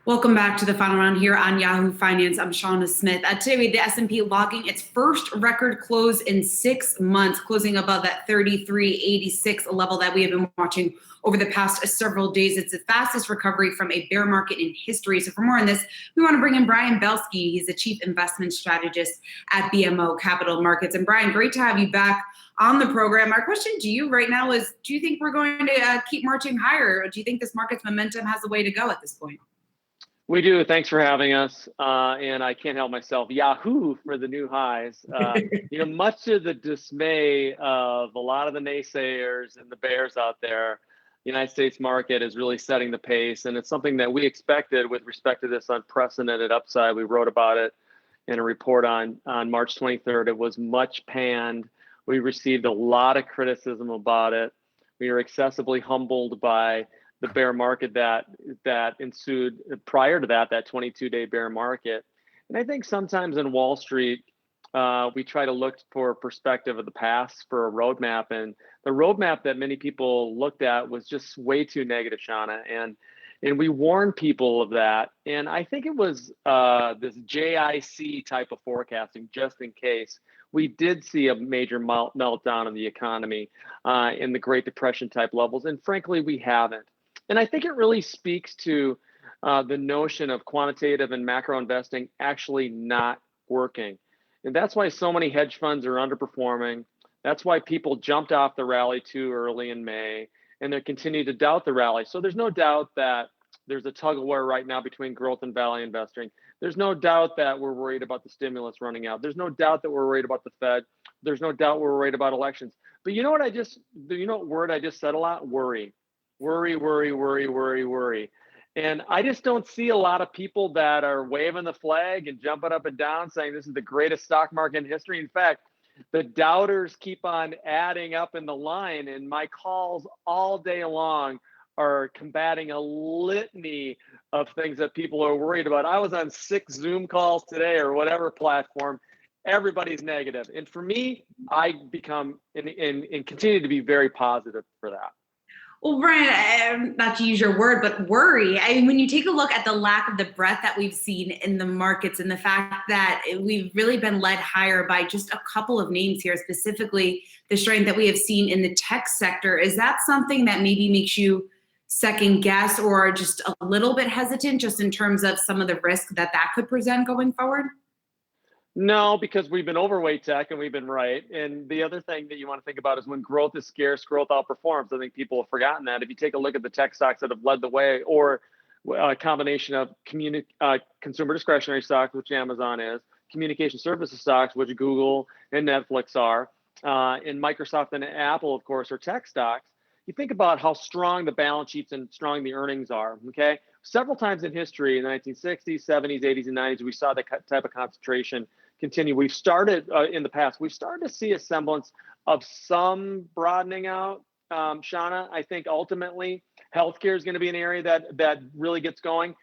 Welcome back to the final round here on Yahoo Finance. I'm Shauna Smith. Today, the S&P logging its first record close in 6 months, closing above that 3386 level that we have been watching over the past several days. It's the fastest recovery from a bear market in history. So for more on this, we want to bring in Brian Belski. He's the chief investment strategist at BMO Capital Markets. And Brian, great to have you back on the program. Our question to you right now is, do you think we're going to keep marching higher? Or do you think this market's momentum has a way to go at this point? We do. Thanks for having us. And I can't help myself. Yahoo for the new highs. Much to the dismay of a lot of the naysayers and the bears out there, the United States market is really setting the pace. And it's something that we expected with respect to this unprecedented upside. We wrote about it in a report on March 23rd. It was much panned. We received a lot of criticism about it. We were excessively humbled by the bear market that ensued prior to that 22-day bear market. And I think sometimes in Wall Street, we try to look for perspective of the past for a roadmap. And the roadmap that many people looked at was just way too negative, Shauna. And we warned people of that. And I think it was this JIC type of forecasting, just in case. We did see a major meltdown in the economy in the Great Depression type levels. And frankly, we haven't. And I think it really speaks to the notion of quantitative and macro investing actually not working. And that's why so many hedge funds are underperforming. That's why people jumped off the rally too early in May, and they continue to doubt the rally. So there's no doubt that there's a tug of war right now between growth and value investing. There's no doubt that we're worried about the stimulus running out. There's no doubt that we're worried about the Fed. There's no doubt we're worried about elections. But you know what word I just said a lot? Worry. Worry, worry, worry, worry, worry. And I just don't see a lot of people that are waving the flag and jumping up and down saying this is the greatest stock market in history. In fact, the doubters keep on adding up in the line, and my calls all day long are combating a litany of things that people are worried about. I was on 6 Zoom calls today or whatever platform. Everybody's negative. And for me, I become and continue to be very positive for that. Well, Brian, not to use your word, but worry. I mean, when you take a look at the lack of the breadth that we've seen in the markets and the fact that we've really been led higher by just a couple of names here, specifically the strength that we have seen in the tech sector, is that something that maybe makes you second guess or just a little bit hesitant just in terms of some of the risk that could present going forward? No, because we've been overweight tech and we've been right. And the other thing that you want to think about is when growth is scarce, growth outperforms. I think people have forgotten that. If you take a look at the tech stocks that have led the way, or a combination of consumer discretionary stocks, which Amazon is, communication services stocks, which Google and Netflix are, and Microsoft and Apple, of course, are tech stocks. You think about how strong the balance sheets and strong the earnings are, okay? Several times in history, in the 1960s, 70s, 80s, and 90s, we saw that type of concentration continue. We've started in the past, we've started to see a semblance of some broadening out. Shauna, I think ultimately healthcare is going to be an area that really gets going.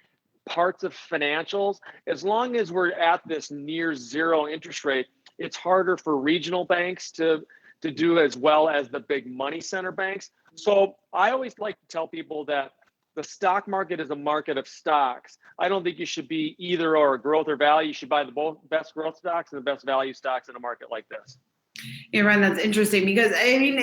Parts of financials, as long as we're at this near zero interest rate, it's harder for regional banks to do as well as the big money center banks. So I always like to tell people that the stock market is a market of stocks. I don't think you should be either or growth or value. You should buy the best growth stocks and the best value stocks in a market like this. Yeah, Ron, that's interesting because I mean,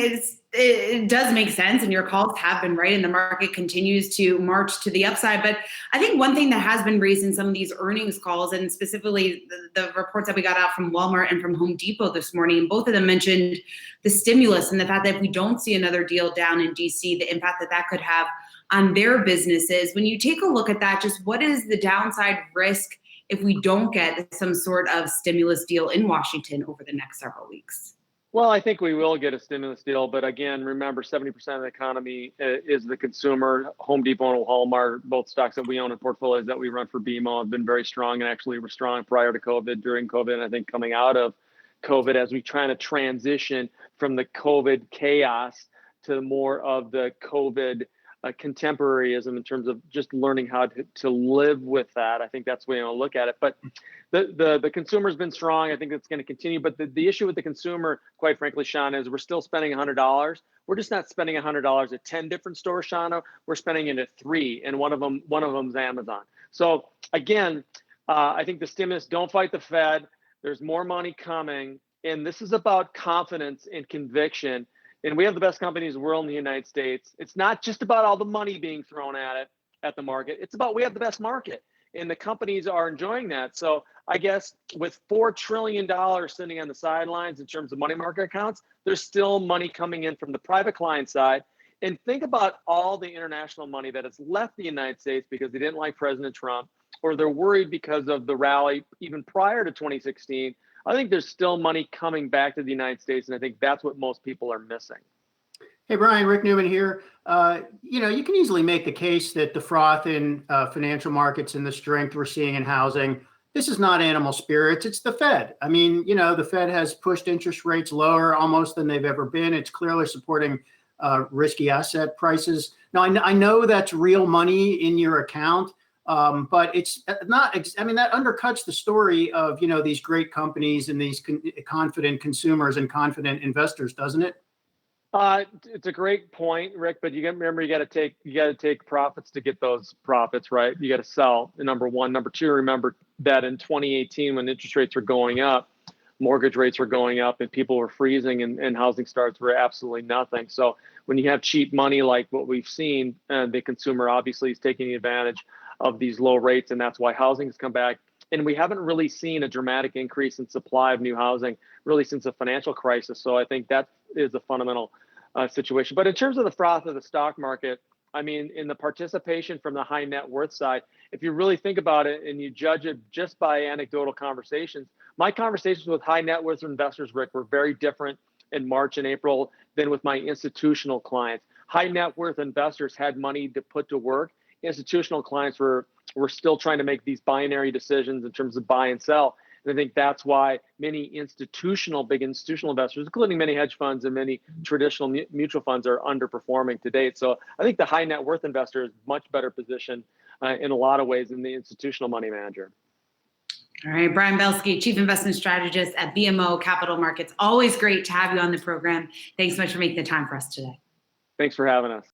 it does make sense, and your calls have been right, and the market continues to march to the upside. But I think one thing that has been raised in some of these earnings calls, and specifically the reports that we got out from Walmart and from Home Depot this morning, and both of them mentioned the stimulus and the fact that if we don't see another deal down in DC, the impact that could have on their businesses. When you take a look at that, just what is the downside risk if we don't get some sort of stimulus deal in Washington over the next several weeks? Well, I think we will get a stimulus deal. But again, remember, 70% of the economy is the consumer. Home Depot and Walmart, both stocks that we own in portfolios that we run for BMO, have been very strong and actually were strong prior to COVID, during COVID, and I think coming out of COVID as we try to transition from the COVID chaos to more of the COVID contemporaryism in terms of just learning how to live with that. I think that's the way I look at it. But the consumer's been strong. I think it's going to continue. But the issue with the consumer, quite frankly, Sean, is we're still spending $100. We're just not spending $100 at 10 different stores, Shauna. We're spending it at 3, and one of them's Amazon. So again, I think the stimulus, don't fight the Fed. There's more money coming, and this is about confidence and conviction. And we have the best companies in the world in the United States. It's not just about all the money being thrown at the market. It's about we have the best market, and the companies are enjoying that. So I guess with $4 trillion sitting on the sidelines in terms of money market accounts, there's still money coming in from the private client side. And think about all the international money that has left the United States because they didn't like President Trump, or they're worried because of the rally even prior to 2016. I think there's still money coming back to the United States, and I think that's what most people are missing. Hey, Brian, Rick Newman here. You can easily make the case that the froth in financial markets and the strength we're seeing in housing, this is not animal spirits, it's the Fed. I mean, the Fed has pushed interest rates lower almost than they've ever been. It's clearly supporting risky asset prices. Now, I know that's real money in your account, but it's not, I mean, that undercuts the story of, these great companies and these confident consumers and confident investors, doesn't it? It's a great point, Rick, but you got to remember, you got to take profits to get those profits, right? You got to sell, number one. Number two, remember that in 2018, when interest rates were going up, mortgage rates were going up, and people were freezing, and housing starts were absolutely nothing. So when you have cheap money like what we've seen, the consumer obviously is taking advantage of these low rates, and that's why housing has come back. And we haven't really seen a dramatic increase in supply of new housing really since the financial crisis. So I think that is a fundamental situation. But in terms of the froth of the stock market, I mean, in the participation from the high net worth side, if you really think about it and you judge it just by anecdotal conversations, my conversations with high net worth investors, Rick, were very different in March and April than with my institutional clients. High net worth investors had money to put to work. Institutional clients were still trying to make these binary decisions in terms of buy and sell. And I think that's why many big institutional investors, including many hedge funds and many traditional mutual funds, are underperforming to date. So I think the high net worth investor is much better positioned in a lot of ways than the institutional money manager. All right, Brian Belski, Chief Investment Strategist at BMO Capital Markets. Always great to have you on the program. Thanks so much for making the time for us today. Thanks for having us.